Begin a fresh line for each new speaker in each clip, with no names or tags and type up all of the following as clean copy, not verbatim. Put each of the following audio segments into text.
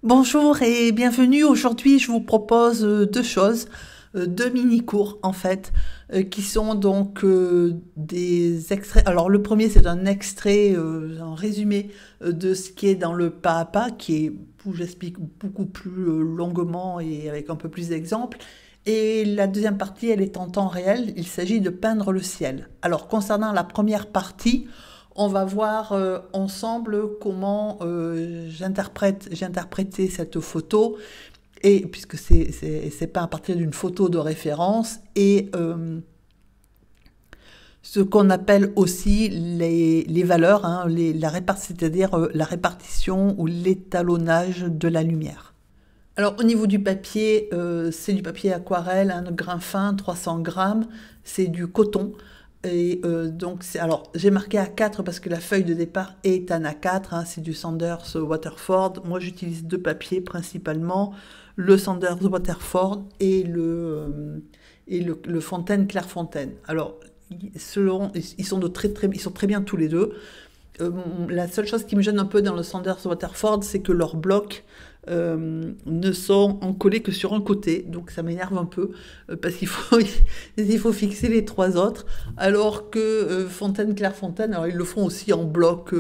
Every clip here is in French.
Bonjour et bienvenue. Aujourd'hui, je vous propose deux choses, deux mini-cours en fait, qui sont donc des extraits. Alors le premier, c'est un extrait, un résumé de ce qui est dans le pas à pas, qui est où j'explique beaucoup plus longuement et avec un peu plus d'exemples. Et la deuxième partie, elle est en temps réel. Il s'agit de peindre le ciel. Alors concernant la première partie, on va voir ensemble comment j'ai interprété cette photo, et puisque c'est pas à partir d'une photo de référence, et ce qu'on appelle aussi les valeurs, hein, c'est-à-dire la répartition ou l'étalonnage de la lumière. Alors au niveau du papier, c'est du papier aquarelle, un grain fin, 300 grammes, c'est du coton. Et donc, alors j'ai marqué A4 parce que la feuille de départ est un A4, hein, c'est du Sanders Waterford. Moi j'utilise deux papiers principalement, le Sanders Waterford et le Fontaine Clairefontaine. Alors, ils sont ils sont très bien tous les deux. La seule chose qui me gêne un peu dans le Sanders Waterford, c'est que leurs blocs ne sont encollés que sur un côté, donc ça m'énerve un peu, parce qu'il faut, il faut fixer les trois autres, alors que Fontaine, Clairefontaine, alors ils le font aussi en bloc,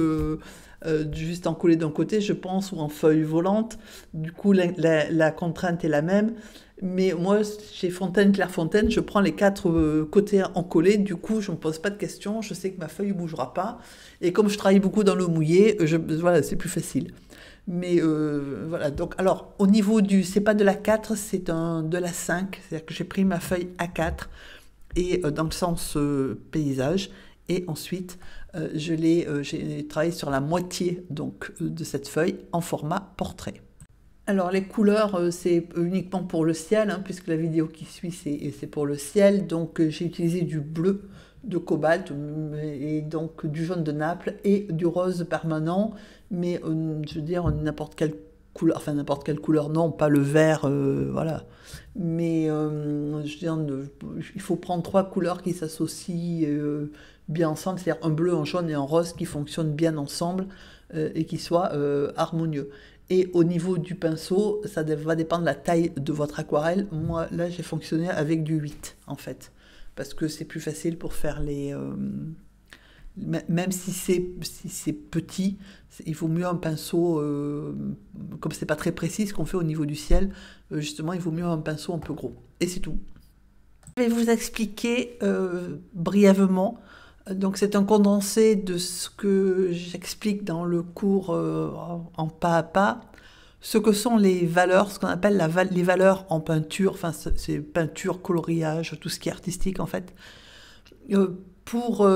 juste encollé d'un côté, je pense, ou en feuille volante. Du coup, la contrainte est la même. Mais moi, chez Fontaine, Clairefontaine, je prends les quatre côtés encollés. Du coup, je ne me pose pas de questions. Je sais que ma feuille ne bougera pas. Et comme je travaille beaucoup dans le mouillé, voilà, c'est plus facile. Mais voilà, donc, alors, au niveau du. C'est pas de la 4, c'est de la 5. C'est-à-dire que j'ai pris ma feuille A4 et dans le sens paysage. Et ensuite, j'ai travaillé sur la moitié donc, de cette feuille en format portrait. Alors les couleurs, c'est uniquement pour le ciel, hein, puisque la vidéo qui suit, c'est pour le ciel. Donc j'ai utilisé du bleu de cobalt, et donc du jaune de Naples et du rose permanent, mais je veux dire n'importe quelle couleur, enfin n'importe quelle couleur, non, pas le vert, voilà. Mais je veux dire, il faut prendre trois couleurs qui s'associent bien ensemble, c'est-à-dire un bleu, un jaune et un rose qui fonctionnent bien ensemble et qui soient harmonieux. Et au niveau du pinceau, ça va dépendre de la taille de votre aquarelle. Moi, là, j'ai fonctionné avec du 8, en fait. Parce que c'est plus facile pour faire les... même si c'est petit, il vaut mieux un pinceau... comme c'est pas très précis ce qu'on fait au niveau du ciel, justement, il vaut mieux un pinceau un peu gros. Et c'est tout. Je vais vous expliquer brièvement. Donc c'est un condensé de ce que j'explique dans le cours en pas à pas, ce que sont les valeurs, ce qu'on appelle les valeurs en peinture, enfin c'est peinture, coloriage, tout ce qui est artistique en fait. Pour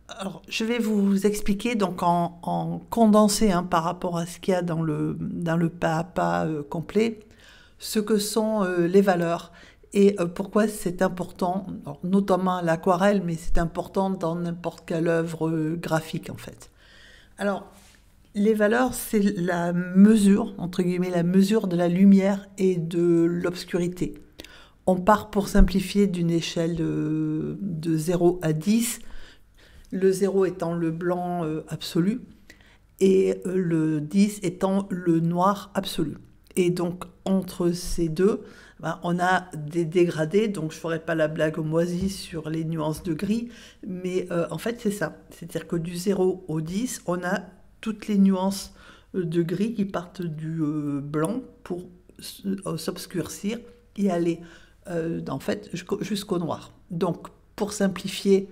Alors je vais vous expliquer donc en condensé, hein, par rapport à ce qu'il y a dans le pas à pas complet, ce que sont les valeurs. Et pourquoi c'est important, alors, notamment à l'aquarelle, mais c'est important dans n'importe quelle œuvre graphique en fait. Alors, les valeurs, c'est la mesure, entre guillemets, la mesure de la lumière et de l'obscurité. On part pour simplifier d'une échelle de 0 à 10, le 0 étant le blanc absolu et le 10 étant le noir absolu. Et donc, entre ces deux, ben, on a des dégradés, donc je ne ferai pas la blague moisie sur les nuances de gris, mais en fait c'est ça. C'est-à-dire que du 0 au 10, on a toutes les nuances de gris qui partent du blanc pour s'obscurcir et aller en fait jusqu'au noir. Donc pour simplifier,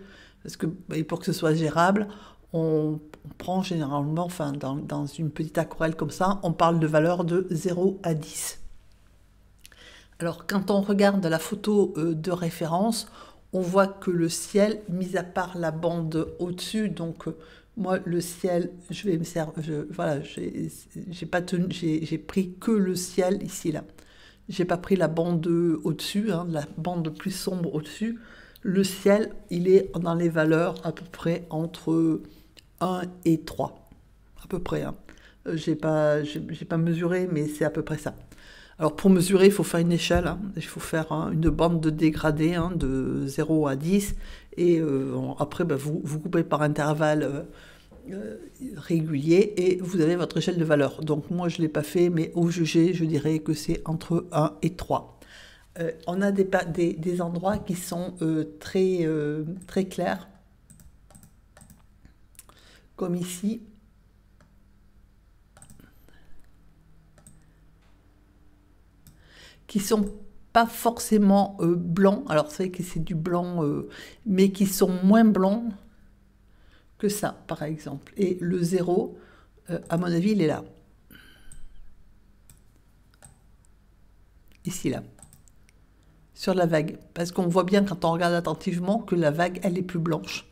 et pour que ce soit gérable, on prend généralement, enfin dans une petite aquarelle comme ça, on parle de valeur de 0 à 10. Alors quand on regarde la photo de référence, on voit que le ciel, mis à part la bande au-dessus, donc moi le ciel, je vais me servir, voilà, j'ai pris que le ciel ici là. J'ai pas pris la bande au-dessus, hein, la bande plus sombre au-dessus. Le ciel, il est dans les valeurs à peu près entre 1 et 3, à peu près, hein. J'ai pas mesuré, mais c'est à peu près ça. Alors pour mesurer, il faut faire une échelle, hein. Il faut faire une bande de dégradé, hein, de 0 à 10, et après ben, vous coupez par intervalle régulier et vous avez votre échelle de valeur. Donc moi je ne l'ai pas fait, mais au jugé, je dirais que c'est entre 1 et 3. On a des endroits qui sont très clairs, comme ici. Qui sont pas forcément blancs, alors c'est vrai que c'est du blanc, mais qui sont moins blancs que ça, par exemple. Et le 0, à mon avis, il est là. Ici, là. Sur la vague. Parce qu'on voit bien, quand on regarde attentivement, que la vague, elle est plus blanche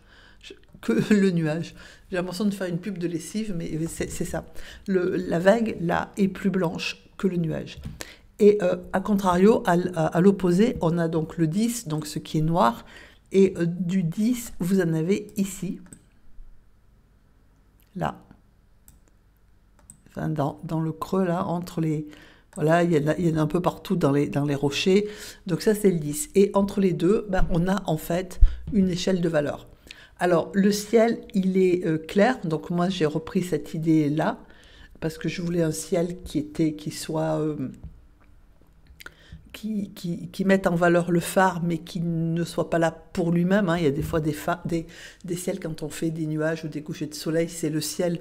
que le nuage. J'ai l'impression de faire une pub de lessive, mais c'est ça. La vague, là, est plus blanche que le nuage. Et à contrario, à l'opposé, on a donc le 10, donc ce qui est noir, et du 10, vous en avez ici, là, enfin, dans le creux, là, entre les... Voilà, il y en a un peu partout dans les rochers, donc ça c'est le 10. Et entre les deux, ben, on a en fait une échelle de valeur. Alors, le ciel, il est clair, donc moi j'ai repris cette idée-là, parce que je voulais un ciel qui soit... qui mettent en valeur le phare, mais qui ne soit pas là pour lui-même. Hein. Il y a des fois des ciels, quand on fait des nuages ou des couchers de soleil, c'est le ciel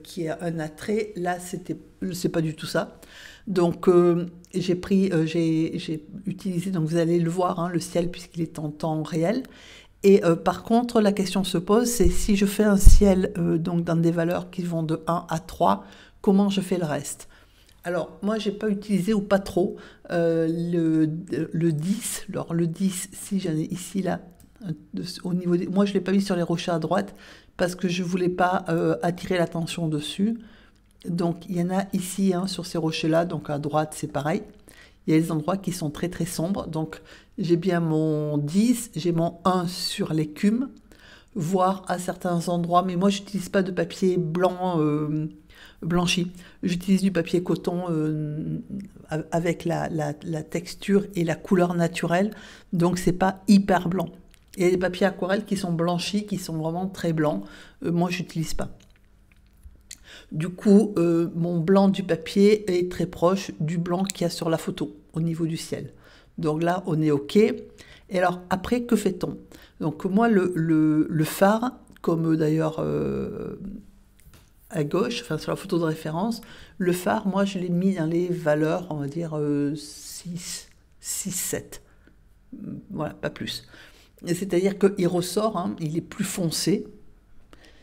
qui a un attrait. Là, c'est pas du tout ça. Donc, j'ai utilisé, donc vous allez le voir, hein, le ciel, puisqu'il est en temps réel. Et par contre, la question se pose, c'est si je fais un ciel donc dans des valeurs qui vont de 1 à 3, comment je fais le reste ? Alors, moi, j'ai pas utilisé, ou pas trop, le 10. Alors, le 10, si j'en ai ici, là, au niveau des... Moi, je ne l'ai pas mis sur les rochers à droite, parce que je ne voulais pas attirer l'attention dessus. Donc, il y en a ici, hein, sur ces rochers-là, donc à droite, c'est pareil. Il y a des endroits qui sont très, très sombres. Donc, j'ai bien mon 10, j'ai mon 1 sur l'écume, voire à certains endroits. Mais moi, je n'utilise pas de papier blanc... blanchi. J'utilise du papier coton avec la texture et la couleur naturelle, donc c'est pas hyper blanc. Il y a des papiers aquarelles qui sont blanchis, qui sont vraiment très blancs. Moi, j'utilise pas. Du coup, mon blanc du papier est très proche du blanc qu'il y a sur la photo, au niveau du ciel. Donc là, on est OK. Et alors, après, que fait-on? Donc moi, le phare, comme d'ailleurs... à gauche, enfin sur la photo de référence, le phare, moi je l'ai mis dans les valeurs, on va dire 6, 7. Voilà, pas plus. C'est-à-dire qu'il ressort, hein, il est plus foncé.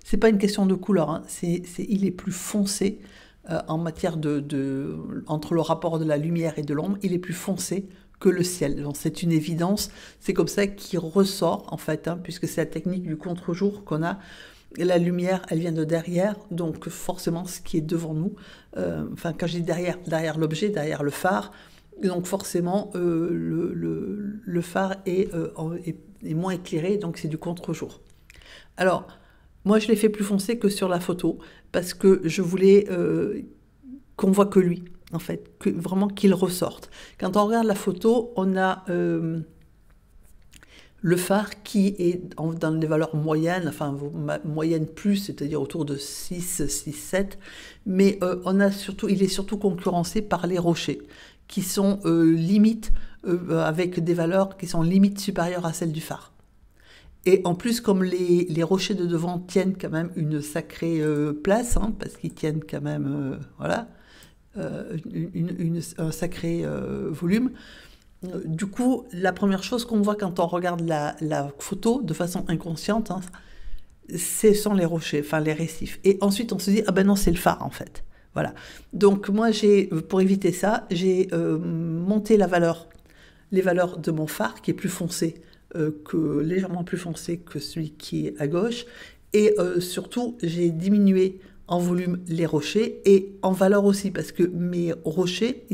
C'est pas une question de couleur, hein, il est plus foncé en matière entre le rapport de la lumière et de l'ombre, il est plus foncé que le ciel. Donc c'est une évidence, c'est comme ça qu'il ressort en fait, hein, puisque c'est la technique du contre-jour qu'on a. La lumière, elle vient de derrière, donc forcément ce qui est devant nous, enfin quand je dis derrière l'objet, derrière le phare, donc forcément le phare est moins éclairé, donc c'est du contre-jour. Alors, moi je l'ai fait plus foncé que sur la photo, parce que je voulais qu'on voit que lui, en fait, vraiment qu'il ressorte. Quand on regarde la photo, on a... le phare qui est dans des valeurs moyennes, enfin moyenne plus, c'est-à-dire autour de 6, 7, mais il est surtout concurrencé par les rochers, qui sont limite, avec des valeurs qui sont limite supérieures à celles du phare. Et en plus, comme les rochers de devant tiennent quand même une sacrée place, hein, parce qu'ils tiennent quand même, voilà, un sacré volume, du coup, la première chose qu'on voit quand on regarde la photo de façon inconsciente, hein, ce sont les rochers, enfin les récifs. Et ensuite, on se dit, ah ben non, c'est le phare en fait. Voilà. Donc moi, pour éviter ça, j'ai monté les valeurs de mon phare, qui est plus foncé, légèrement plus foncé que celui qui est à gauche. Et surtout, j'ai diminué en volume les rochers et en valeur aussi, parce que mes rochers,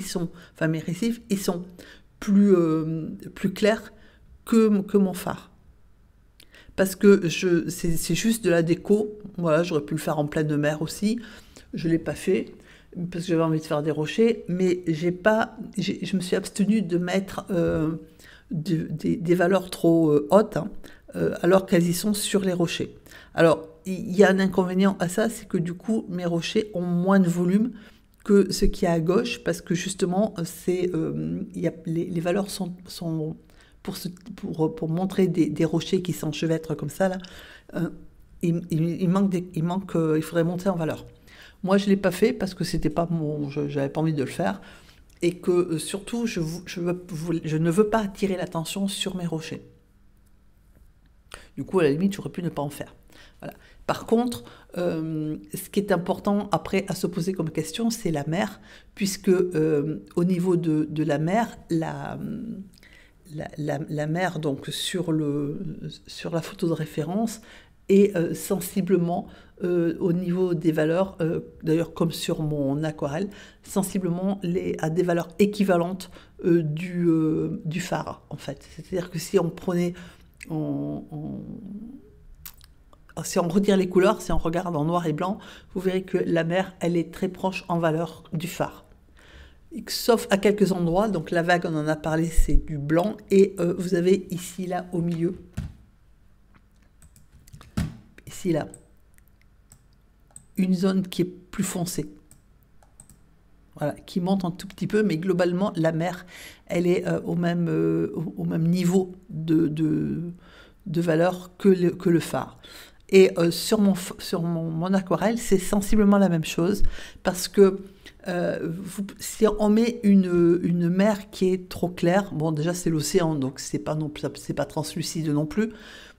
mes récifs, ils sont plus clair que mon phare. Parce que c'est juste de la déco. Voilà, j'aurais pu le faire en pleine mer aussi. Je ne l'ai pas fait parce que j'avais envie de faire des rochers. Mais je me suis abstenue de mettre des valeurs trop hautes, hein, alors qu'elles y sont sur les rochers. Alors, il y a un inconvénient à ça, c'est que du coup, mes rochers ont moins de volume que ce qu'il y a à gauche, parce que justement, les valeurs sont pour montrer des rochers qui s'enchevêtrent comme ça, là, il faudrait monter en valeur. Moi, je ne l'ai pas fait parce que c'était pas j'avais pas envie de le faire, et que surtout, je ne veux pas attirer l'attention sur mes rochers. Du coup, à la limite, j'aurais pu ne pas en faire. Voilà. Par contre, ce qui est important après à se poser comme question, c'est la mer, puisque au niveau de la mer, la mer, donc sur la photo de référence, est sensiblement, au niveau des valeurs, d'ailleurs comme sur mon aquarelle, sensiblement à des valeurs équivalentes du phare, en fait. C'est-à-dire que si on prenait... Si on retire les couleurs, si on regarde en noir et blanc, vous verrez que la mer, elle est très proche en valeur du phare. Sauf à quelques endroits, donc la vague, on en a parlé, c'est du blanc, et vous avez ici, là, au milieu, ici, là, une zone qui est plus foncée. Voilà, qui monte un tout petit peu, mais globalement, la mer, elle est au même niveau de valeur que le phare. Et sur mon aquarelle, c'est sensiblement la même chose, parce que si on met une mer qui est trop claire, bon déjà c'est l'océan, donc c'est pas translucide non plus,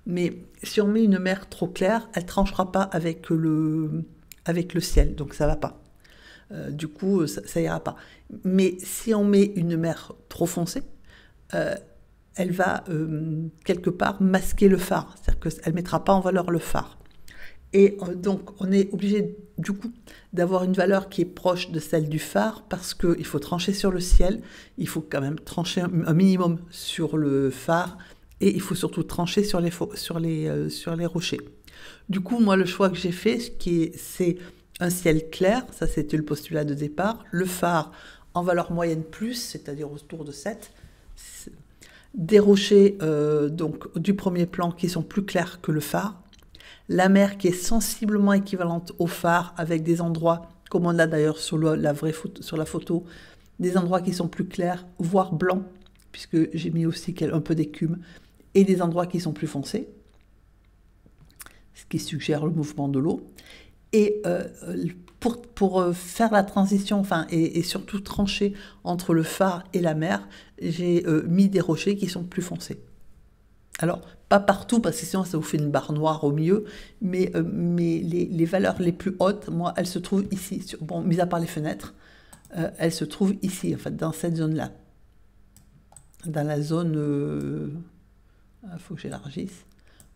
mais si on met une mer trop claire, elle tranchera pas avec le ciel, donc ça va pas. Du coup, ça ira pas. Mais si on met une mer trop foncée, elle va quelque part masquer le phare, c'est-à-dire qu'elle ne mettra pas en valeur le phare. Et donc, on est obligé, du coup, d'avoir une valeur qui est proche de celle du phare, parce qu'il faut trancher sur le ciel, il faut quand même trancher un minimum sur le phare, et il faut surtout trancher sur les rochers. Du coup, moi, le choix que j'ai fait, c'est un ciel clair, ça c'était le postulat de départ, le phare en valeur moyenne plus, c'est-à-dire autour de 7, des rochers donc du premier plan qui sont plus clairs que le phare, la mer qui est sensiblement équivalente au phare, avec des endroits, comme on l'a d'ailleurs sur la photo, des endroits qui sont plus clairs, voire blancs, puisque j'ai mis aussi un peu d'écume, et des endroits qui sont plus foncés, ce qui suggère le mouvement de l'eau. Et pour faire la transition, et surtout trancher entre le phare et la mer, j'ai mis des rochers qui sont plus foncés. Alors, pas partout, parce que sinon ça vous fait une barre noire au milieu, mais les valeurs les plus hautes, moi, elles se trouvent ici. Bon, mis à part les fenêtres, elles se trouvent ici, en fait, dans cette zone-là. Dans la zone... il faut que j'élargisse.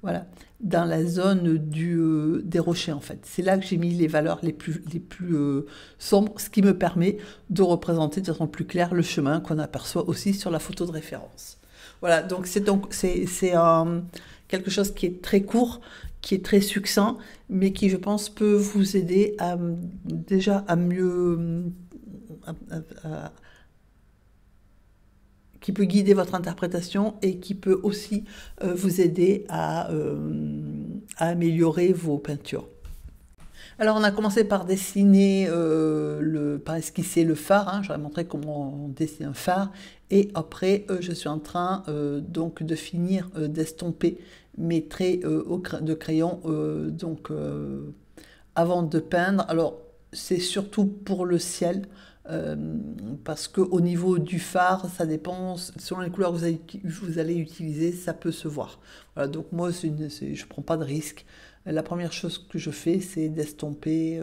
Voilà, dans la zone des rochers, en fait. C'est là que j'ai mis les valeurs les plus sombres, ce qui me permet de représenter de façon plus claire le chemin qu'on aperçoit aussi sur la photo de référence. Voilà, donc c'est quelque chose qui est très court, qui est très succinct, mais qui, je pense, peut vous aider déjà à mieux... qui peut guider votre interprétation et qui peut aussi vous aider à améliorer vos peintures. Alors on a commencé par dessiner, par esquisser le phare, hein. J'aurais montré comment on dessine un phare, et après je suis en train donc de finir d'estomper mes traits de crayon, avant de peindre. Alors c'est surtout pour le ciel, parce qu'au niveau du phare, ça dépend, selon les couleurs que vous allez utiliser, ça peut se voir. Voilà, donc moi, je ne prends pas de risque. La première chose que je fais, c'est d'estomper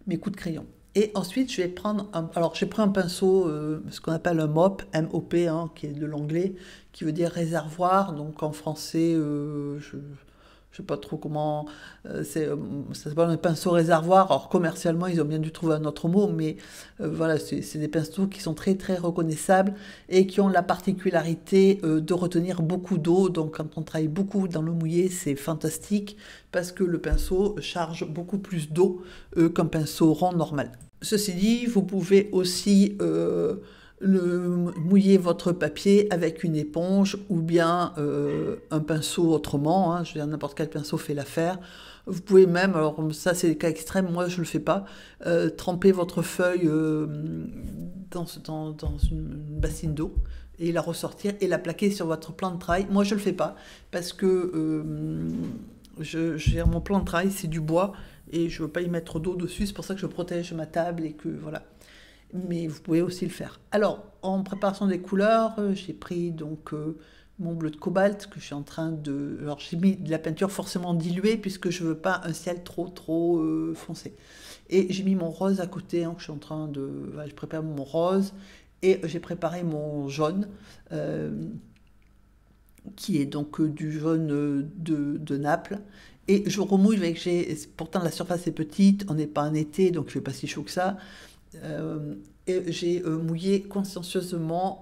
mes coups de crayon. Et ensuite, je vais prendre alors j'ai pris un pinceau, ce qu'on appelle un mop, M-O-P, hein, qui est de l'anglais, qui veut dire réservoir. Donc en français, je ne sais pas trop comment, ça s'appelle un pinceau réservoir. Alors commercialement, ils ont bien dû trouver un autre mot, mais voilà, c'est des pinceaux qui sont très très reconnaissables et qui ont la particularité de retenir beaucoup d'eau. Donc quand on travaille beaucoup dans le mouillé, c'est fantastique, parce que le pinceau charge beaucoup plus d'eau qu'un pinceau rond normal. Ceci dit, vous pouvez aussi mouiller votre papier avec une éponge ou bien un pinceau autrement, hein, je veux dire, n'importe quel pinceau fait l'affaire. Vous pouvez même, alors ça c'est le cas extrême, moi je le fais pas, tremper votre feuille dans une bassine d'eau et la ressortir et la plaquer sur votre plan de travail. Moi je le fais pas parce que mon plan de travail c'est du bois et je veux pas y mettre d'eau dessus, c'est pour ça que je protège ma table et que voilà. Mais vous pouvez aussi le faire. Alors, en préparation des couleurs, j'ai pris donc mon bleu de cobalt que je suis en train de... Alors, j'ai mis de la peinture forcément diluée puisque je veux pas un ciel trop foncé. Et j'ai mis mon rose à côté, hein, que je suis en train de... Voilà, je prépare mon rose et j'ai préparé mon jaune qui est donc du jaune de Naples. Et je remouille avec... Pourtant, la surface est petite, on n'est pas en été, donc il ne fait pas si chaud que ça. Et j'ai mouillé consciencieusement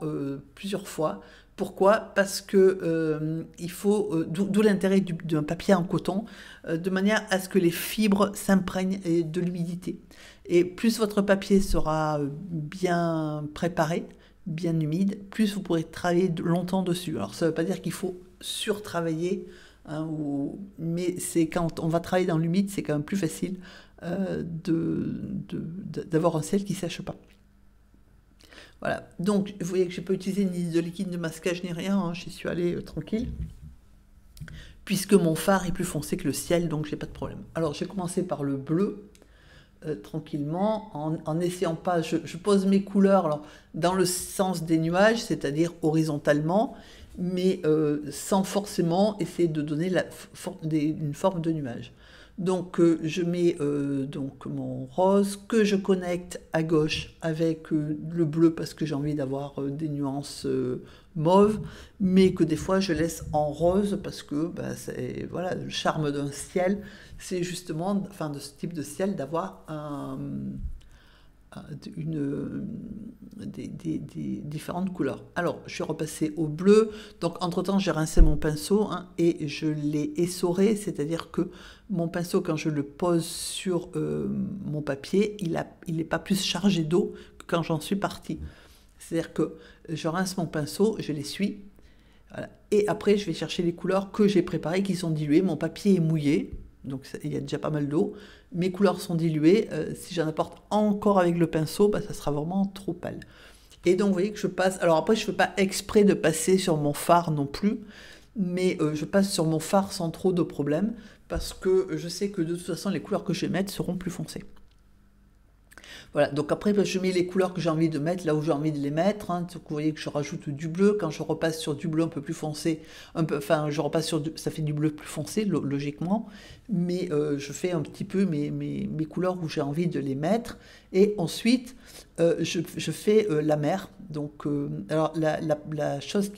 plusieurs fois. Pourquoi? Parce que il faut, d'où l'intérêt d'un papier en coton, de manière à ce que les fibres s'imprègnent de l'humidité. Et plus votre papier sera bien préparé, bien humide, plus vous pourrez travailler longtemps dessus. Alors ça ne veut pas dire qu'il faut surtravailler, hein, mais c'est quand on va travailler dans l'humide, c'est quand même plus facile d'avoir un ciel qui ne sèche pas. Voilà, donc vous voyez que je n'ai pas utilisé ni de liquide de masquage ni rien, hein, j'y suis allée tranquille, puisque mon fard est plus foncé que le ciel, donc j'ai pas de problème. Alors j'ai commencé par le bleu, tranquillement, en n'essayant pas, je pose mes couleurs alors, dans le sens des nuages, c'est-à-dire horizontalement, mais sans forcément essayer de donner une forme de nuage. Donc je mets donc mon rose que je connecte à gauche avec le bleu parce que j'ai envie d'avoir des nuances mauves, mais que des fois je laisse en rose parce que bah, c'est voilà, le charme d'un ciel, c'est justement, enfin de ce type de ciel, d'avoir des différentes couleurs. Alors, je suis repassée au bleu. Donc, entre-temps, j'ai rincé mon pinceau hein, et je l'ai essoré, c'est-à-dire que mon pinceau, quand je le pose sur mon papier, il n'est pas plus chargé d'eau que quand j'en suis partie. C'est-à-dire que je rince mon pinceau, je l'essuie, voilà, et après, je vais chercher les couleurs que j'ai préparées, qui sont diluées. Mon papier est mouillé, donc il y a déjà pas mal d'eau. Mes couleurs sont diluées, si j'en apporte encore avec le pinceau, bah, ça sera vraiment trop pâle. Et donc vous voyez que je passe, alors après je ne fais pas exprès de passer sur mon fard non plus, mais je passe sur mon fard sans trop de problème, parce que je sais que de toute façon les couleurs que je vais mettre seront plus foncées. Voilà, donc après je mets les couleurs que j'ai envie de mettre là où j'ai envie de les mettre, hein. Donc vous voyez que je rajoute du bleu, quand je repasse sur du bleu un peu plus foncé, enfin je repasse sur ça fait du bleu plus foncé logiquement, mais je fais un petit peu mes couleurs où j'ai envie de les mettre, et ensuite je fais la mer. Donc alors la chose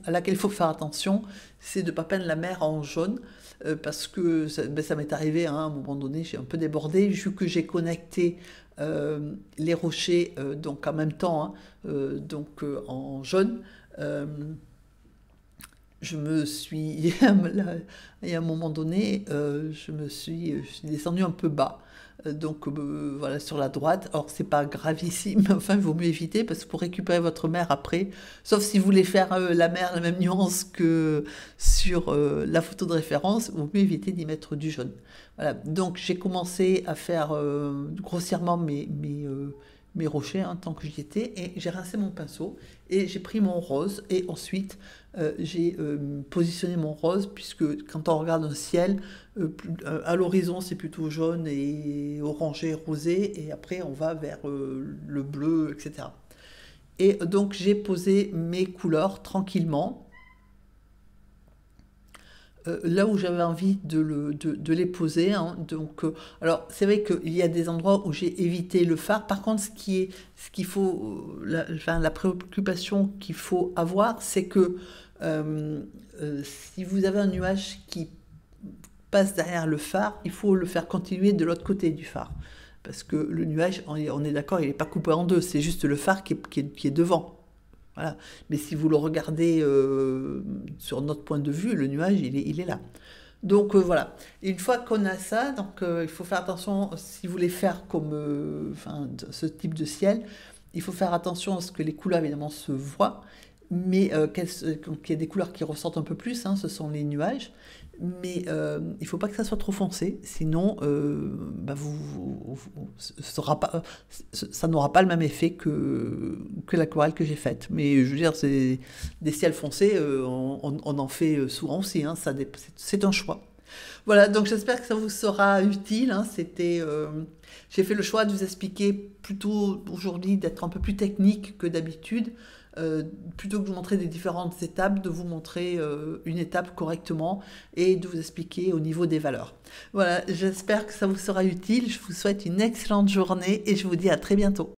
à laquelle il faut faire attention, c'est de ne pas peindre la mer en jaune, parce que ça m'est arrivé hein, à un moment donné, j'ai un peu débordé, vu que j'ai connecté les rochers donc en même temps, hein, donc en jaune. Je me suis, il y a un moment donné, je suis descendue un peu bas. Donc voilà, sur la droite. Alors c'est pas gravissime, mais enfin il vaut mieux éviter parce que pour récupérer votre mer après, sauf si vous voulez faire la mer la même nuance que sur la photo de référence, il vaut mieux éviter d'y mettre du jaune. Voilà, donc j'ai commencé à faire grossièrement mes rochers hein, tant que j'y étais, et j'ai rincé mon pinceau et j'ai pris mon rose, et ensuite j'ai positionné mon rose, puisque quand on regarde un ciel, à l'horizon c'est plutôt jaune et orangé, rosé, et après on va vers le bleu, etc. Et donc j'ai posé mes couleurs tranquillement, là où j'avais envie de les poser, hein. Donc, alors c'est vrai qu'il y a des endroits où j'ai évité le fard. Par contre, ce qu'il faut, la préoccupation qu'il faut avoir, c'est que si vous avez un nuage qui passe derrière le phare, il faut le faire continuer de l'autre côté du phare. Parce que le nuage, on est d'accord, il n'est pas coupé en deux, c'est juste le phare qui est devant. Voilà. Mais si vous le regardez sur notre point de vue, le nuage, il est là. Donc voilà. Et une fois qu'on a ça, donc, il faut faire attention, si vous voulez faire comme ce type de ciel, Il faut faire attention à ce que les couleurs évidemment se voient, mais qu'il y ait des couleurs qui ressortent un peu plus, hein, ce sont les nuages. Mais il ne faut pas que ça soit trop foncé, sinon bah, ça n'aura pas le même effet que l'aquarelle que j'ai faite. Mais je veux dire, c'est des ciels foncés, on en fait souvent aussi, hein, c'est un choix. Voilà, donc j'espère que ça vous sera utile, hein. J'ai fait le choix de vous expliquer plutôt aujourd'hui d'être un peu plus technique que d'habitude, plutôt que de vous montrer des différentes étapes, de vous montrer une étape correctement et de vous expliquer au niveau des valeurs. Voilà, j'espère que ça vous sera utile. Je vous souhaite une excellente journée et je vous dis à très bientôt.